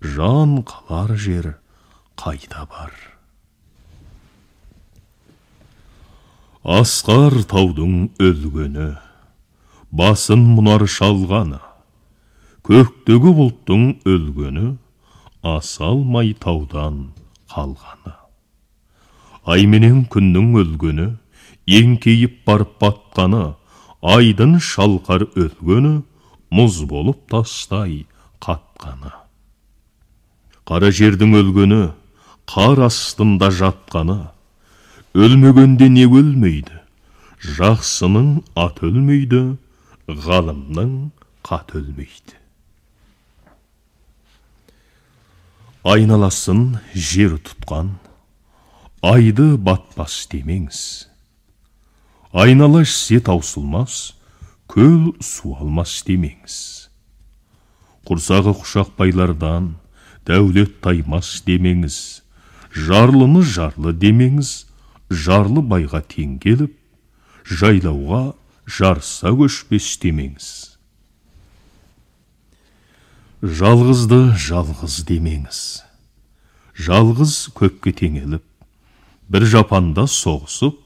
жан қалар жер қайда бар. Асқар таудың өлгені, басын мұнар шалғаны, көктегі бұлттың өлгені, асалмай таудан қалғаны. Айменен күннің өлгені, еңкейіп барып батқаны, айдын шалқар өлгені, мұз болып тастай қатқаны. Қара жердің өлгені, қар астында жатқаны, өлмегенде не өлмейді, жақсының ат өлмейді, ғалымның қат өлмейді. Айналасын жер тұтқан, айды батпас демеңіз. Айнала ішсе таусылмас, көл су алмас демеңіз. Құрсағы құшақ байлардан дәулет таймас демеңіз. Жарлыны жарлы демеңіз, жарлы байға тең келіп, жайлауға жарса көшпес демеңіз. Жалғызды жалғыз демеңіз. Жалғыз көпке теңеліп, бір жапанда соғысып,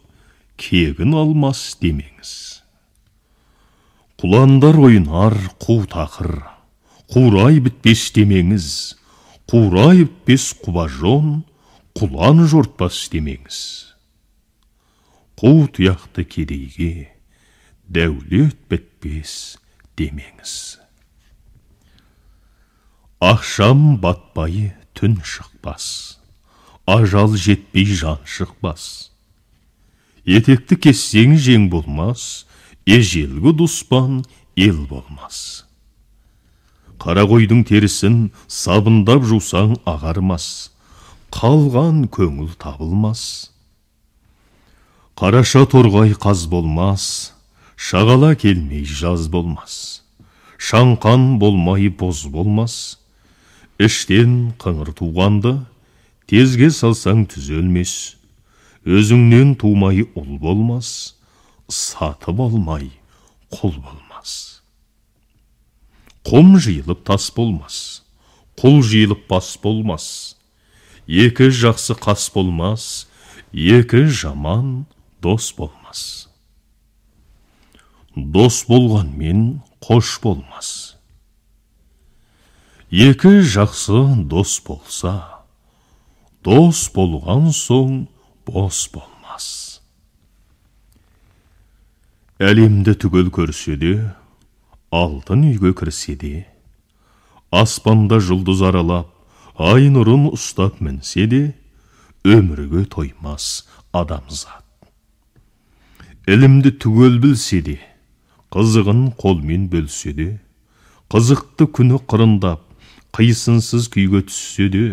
кегін алмас демеңіз. Құландар ойнар қу тақыр, қурай бітпес демеңіз. Қурай бітпес құбажон, құлан жортпас демеңіз. Қу тұяқты кедейге дәулет бітпес демеңіз. Ақшам батпай түн шықпас, ажал жетпей жан шықпас. Етекті кессең жең болмас, ежелгі дұспан ел болмас. Қара қойдың терісін сабындап жусаң ағармас, қалған көңіл табылмас. Қараша торғай қаз болмас, шағала келмей жаз болмас. Шаңқан болмай боз болмас. Іштен қыңыр туғанды, тезге салсаң түзелмес. Өзіңнен тумай ұл болмас, сатып алмай құл болмас. Құм жиылып тас болмас, құл жиылып бас болмас. Екі жақсы қас болмас, екі жаман дос болмас. Дос болғанмен қош болмас. Екі жақсы дос болса, дос болған соң бос болмас. Әлемді түгел көрсе де, алтын үйге кірсе де, аспанда жұлдыз аралап, ай нұрын ұстап мінсе де, өмірге тоймас адамзат. Ілімді түгел білсе де, қызығын қолмен бөлсе де, қызықты күні қырындап, қисынсыз күйге түссе де,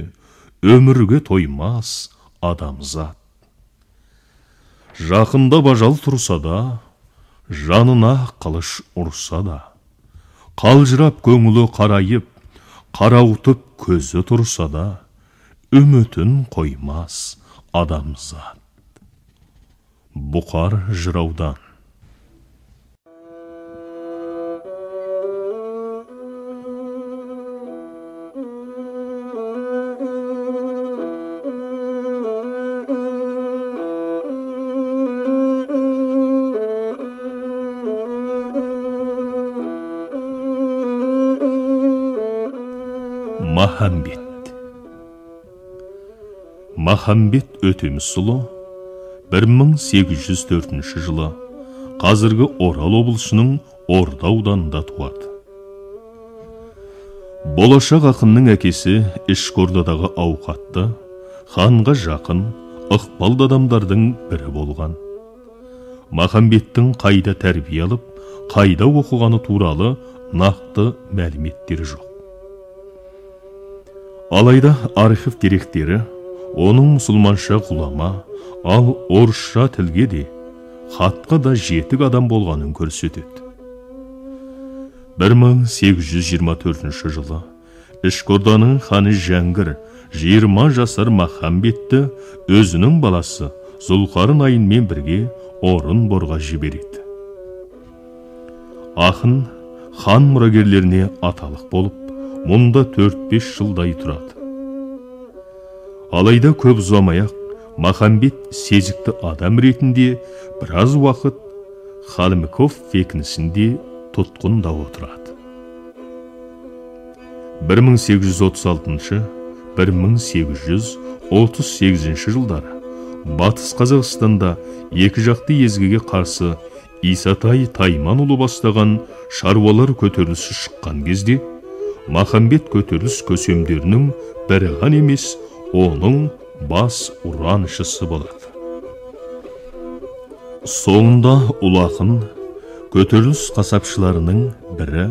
өмірге тоймас адамзат. Жақында бажал тұрса да, жанына қылыш ұрса да, қалжырап көңілі қарайып, қараутып көзі тұрса да, үмітін қоймас адамзат. Бұқар жыраудан. Махамбет. Махамбет Өтемісұлы 1804 жылы қазіргі Орал облысының Орда ауданында туады. Болашақ ақынның әкесі Ішқордадағы ауқатты, ханға жақын, ықпалды адамдардың бірі болған. Махамбеттің қайда тәрбие алып, қайда оқығаны туралы нақты мәліметтері жоқ. Алайда архив деректері оның мұсылманша ғұлама, ал орысша тілге де, хатқа да жетік адам болғанын көрсетеді. 1824 жылы Ішкі Орданың ханы Жәңгір 20 жасар Махамбетті өзінің баласы Зұлқарын айынмен бірге Орынборға жібереді. Ақын хан мұрагерлеріне аталық болып, мұнда 4-5 жылдай тұрады. Алайда көп ұзамай-ақ Махамбет сезікті адам ретінде біраз уақыт Халмыков бекінісінде тұтқында отырады. 1836-1838 жылдары Батыс Қазақстанда екі жақты езгіге қарсы Исатай Тайманұлы бастаған шаруалар көтерілісі шыққан кезде Махамбет көтеріліс көсемдерінің бірі ғана емес, оның бас ұраншысы болады. Соңында ұлақын көтеріліс қасапшыларының бірі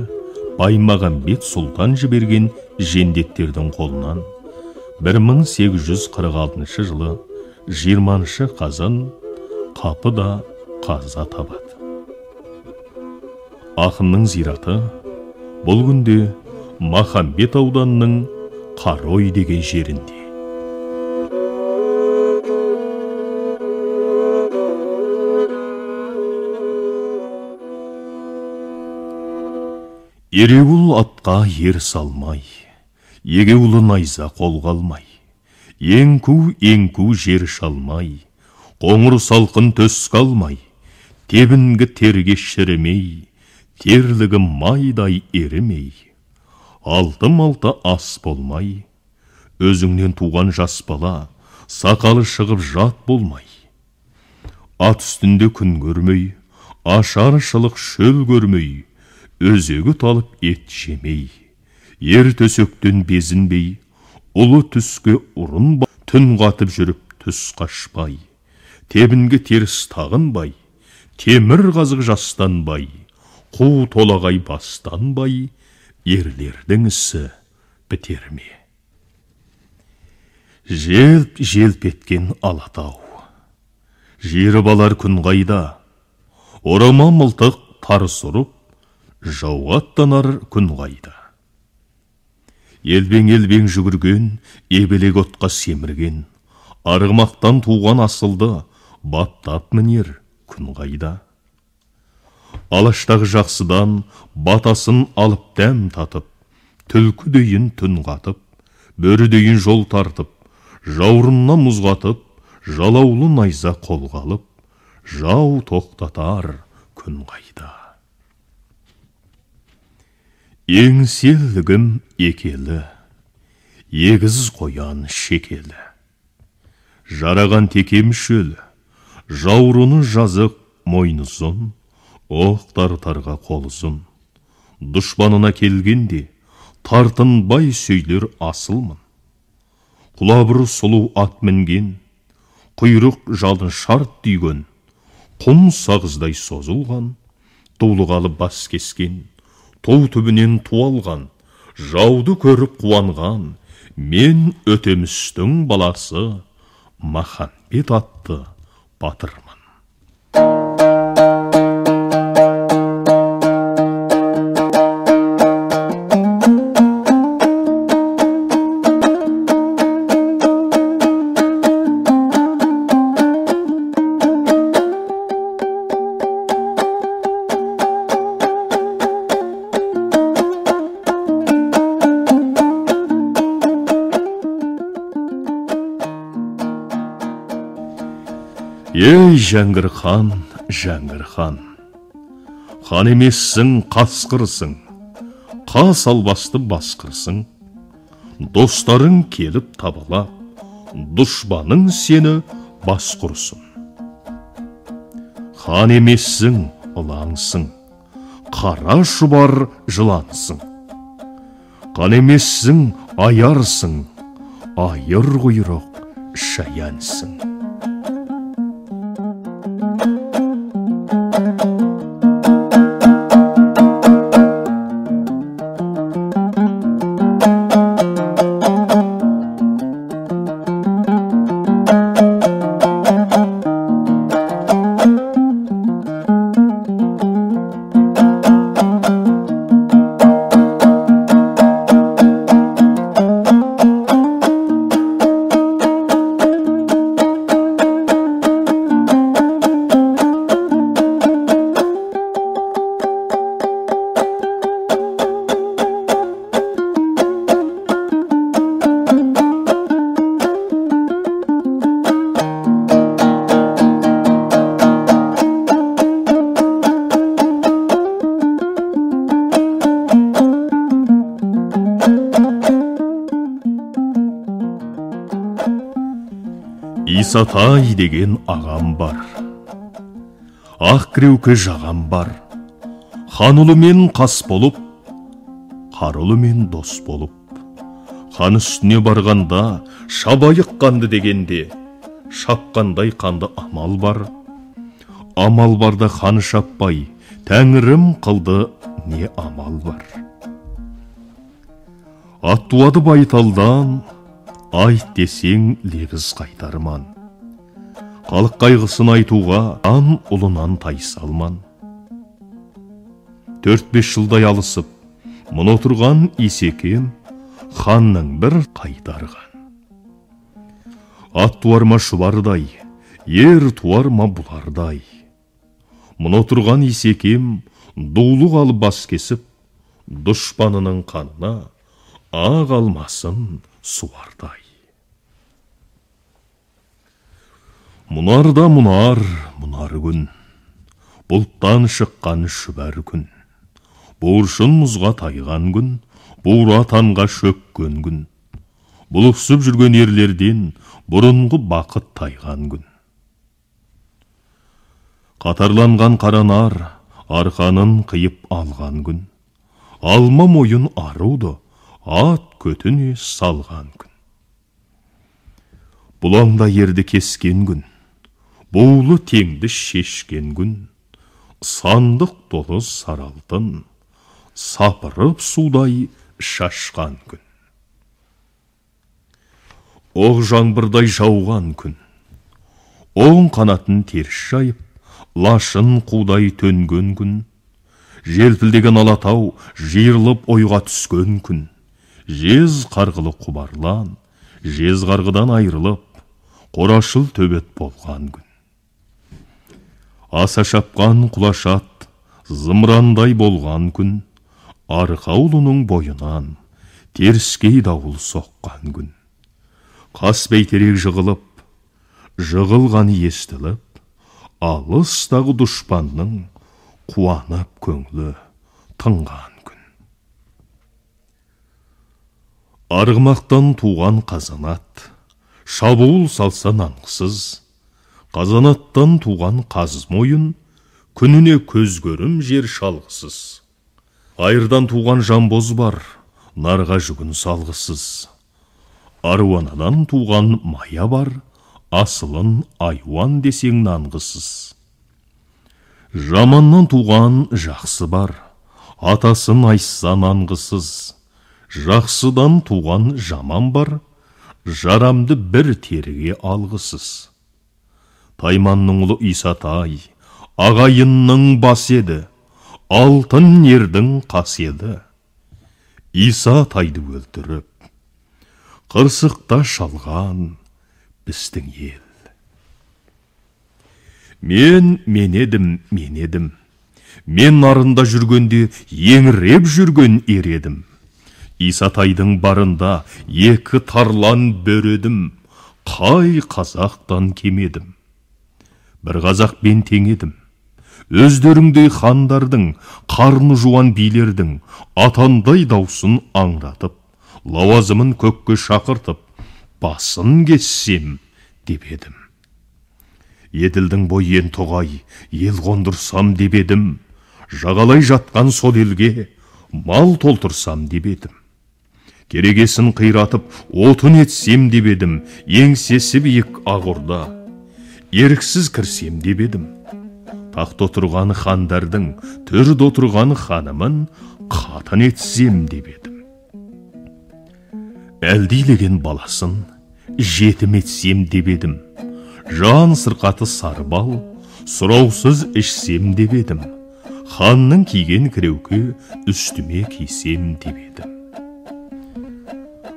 Баймағамбет Сұлтан жіберген жендеттердің қолынан 1846 жылы 20 қазан Қапыда қаза табады. Ақынның зираты бұл күнде Махамбет ауданының Қарой деген жерінде. Ереуіл атқа ер салмай, егеулі найза қолға алмай, еңку жер шалмай, қоңыр салқын төс қалмай, тебінгі терге шірімей, терлігі майдай ерімей, алты ас болмай, өзіңнен туған жас бала, сақалы шығып жат болмай, ат үстінде күн көрмей, ашаршылық шөл көрмей, өзегі талып ет жемей, ер төсектен безінбей, ұлы түске ұрынбай, түн қатып жүріп түс қашпай, тебінгі теріс тағынбай, темір қазық жастанбай, қу толағай бастанбай, ерлердің ісі бітер ме? Желп еткен Алатау, жері балар күн қайда, орама мылтық тарыс ұрып, жауға аттанар күн қайда. Елбең жүгірген, ебелек отқа семірген, арғымақтан туған асылды, баттап мінер күн қайда. Алаштағы жақсыдан батасын алып дәм татып, түлкі дейін түн қатып, бөрі дейін жол тартып, жаурынна мұз қатып, жалаулы найза қолға алып, жау тоқтатар күн қайда. Еңселігім екелі, егіз қоян шекелі. Жараған текем шөлі, жауруны жазық мойнызын, оқтар-тарға қолызын. Дұшпанына келгенде, тартынбай сөйлер асылмын. Құлабыр сұлу ат мінген, құйрық жалын шарт түйген, құм сағыздай созылған, толығалы бас кескен, тау түбінен туалған, жауды көріп қуанған, мен Өтемістің баласы, Махамбет атты батырмын. Ей Жәңгір хан, Жәңгір хан, хан емессің, қасқырсың, қас албасты басқырсың, достарың келіп табалап, дұшпаның сені басқұрсын. Хан емессің, ылаңсың, қара шұбар жылансың. Хан емессің, аярсың, айыр құйрық шаянсың. Исатай деген ағам бар, ақ кіреукі жағам бар, хан ұлымен қас болып, қар ұлымен дос болып, хан үстіне барғанда шабайық қанды дегенде, шапқандай қанды амал бар. Амал барда хан шаппай, тәңірім қылды не амал бар. Ат туады байталдан, айт десең лебіз қайтарман. Халық қайғысын айтуға ан ұлынан тайсалман. 4-5 жылдай алысып, мұны отырған Исекем ханның бір қайтарған. Ат туар ма шұбардай, ер туар ма бұлардай. Мұны отырған Исекем дулық алып бас кесіп, дұшпанының қанына ақ алмасын суардай. Мұнарда мұнар күн, бұлттан шыққан шүбәр күн, буыршын мұзға тайған күн, бура танға шөккен күн, бұлықсып жүрген ерлерден бұрынғы бақыт тайған күн. Қатарланған қаранар арқанын қиып алған күн, алма мойын аруды ат көтіне салған күн. Бұлаңда ерді кескен күн, бұлы теңді шешкен күн, сандық толы саралтын, сапырып судай шашқан күн. Оқ жаңбырдай жауған күн, оң қанатын теріс жайып, лашын қудай төнген күн, желпілдеген алатау жиырылып ойға түскен күн, жез қарғылы құбарлан, жез қарғыдан айрылып, қорашыл төбет болған күн. Аса шапқан құлашат зымырандай болған күн, арқаулының бойынан теріскей дауыл соққан күн. Қас бейтерек жығылып, жығылғаны естіліп, алыстағы дұшпанның қуанып көңілі тынған күн. Арғымақтан туған қазанат, шабуыл салса нанғысыз, қазанаттан туған қазыз мойын, күніне көз көрім жер шалғысыз. Айырдан туған жамбоз бар, нарға жүгін салғысыз. Аруанадан туған мая бар, асылын айуан десең нанғысыз. Жаманнан туған жақсы бар, атасын айса нанғысыз. Жақсыдан туған жаман бар, жарамды бір терге алғысыз. Тайманның ұлы Исатай, ағайынның бас еді, алтын ердің қас еді. Исатайды өлтіріп, қырсықта шалған біздің ел. Мен едім, мен нарында жүргенде еңіреп жүрген ер едім. Исатайдың барында екі тарлан бөредім, қай қазақтан кемедім. Бір қазақпен тең едім, өздеріңдей хандардың, қарны жуан билердің атандай даусын аңратып, лауазымын көкке шақыртып, басын кессем деп едім. Еділдің бойын тоғай, ел қондырсам деп едім, жағалай жатқан сол елге мал толтырсам деп едім. Керегесін қиратып, отын етсем деп едім, еңсесі биік ақ орда, еріксіз кірсем деп едім. Тақта отырған хандардың, төрде отырған ханымын қатын етсем деп едім. Әлдилеген баласын жетім етсем деп едім. Жан сырқаты сарбал, сұраусыз ішсем деп едім. Ханның киген кіреукі үстіме кисем деп едім.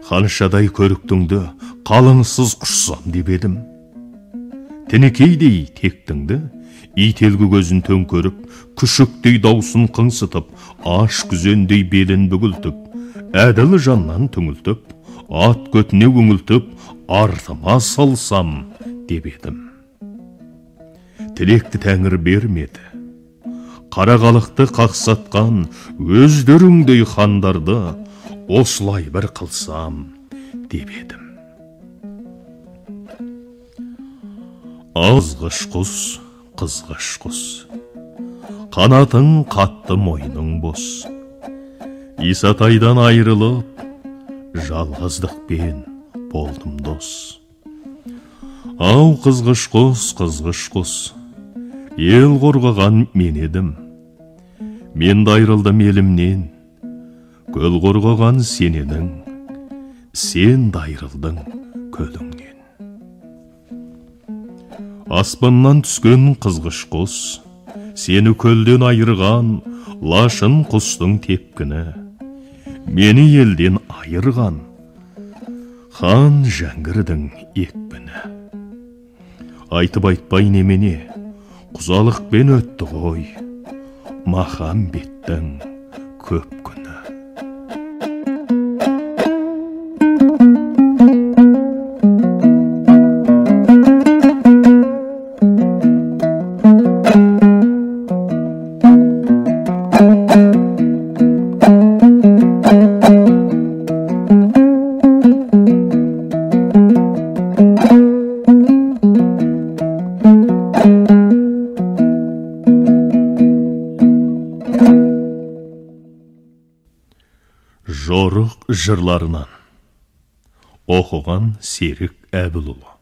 Ханшадай көріктіңді қалыңсыз құшсам деп едім. Тінікейдей тектіңді, ителгі көзін төңкөріп, күшіктей даусын қыңсытып, аш күзендей белін бүгілтіп, әділ жаннан түңілтіп, ат көтіне өңілтіп, артыма салсам деп едім. Тілекті тәңір бермеді. Қарағалықты қақсатқан өздеріңдей хандарды осылай бір қылсам деп едім. Азғыш құс, қызғыш құс, қанатың қатты, мойның бос. Исатайдан айрылып, жалғыздықпен болдым дос. Ау қызғыш құс, ел қорғаған мен едім. Мен де айрылдым елімнен, көл қорғаған сен едің. Сен де айрылдың көліңнен. Аспаннан түскен қызғыш құс, сені көлден айырған лашын құстың тепкіні. Мені елден айырған хан Жәңгірдің екпіні. Айтып айтпай немене, құзалықпен өтті ғой Махамбеттің көп күні. Жорық жырларынан оқыған Серік Әбілұлы.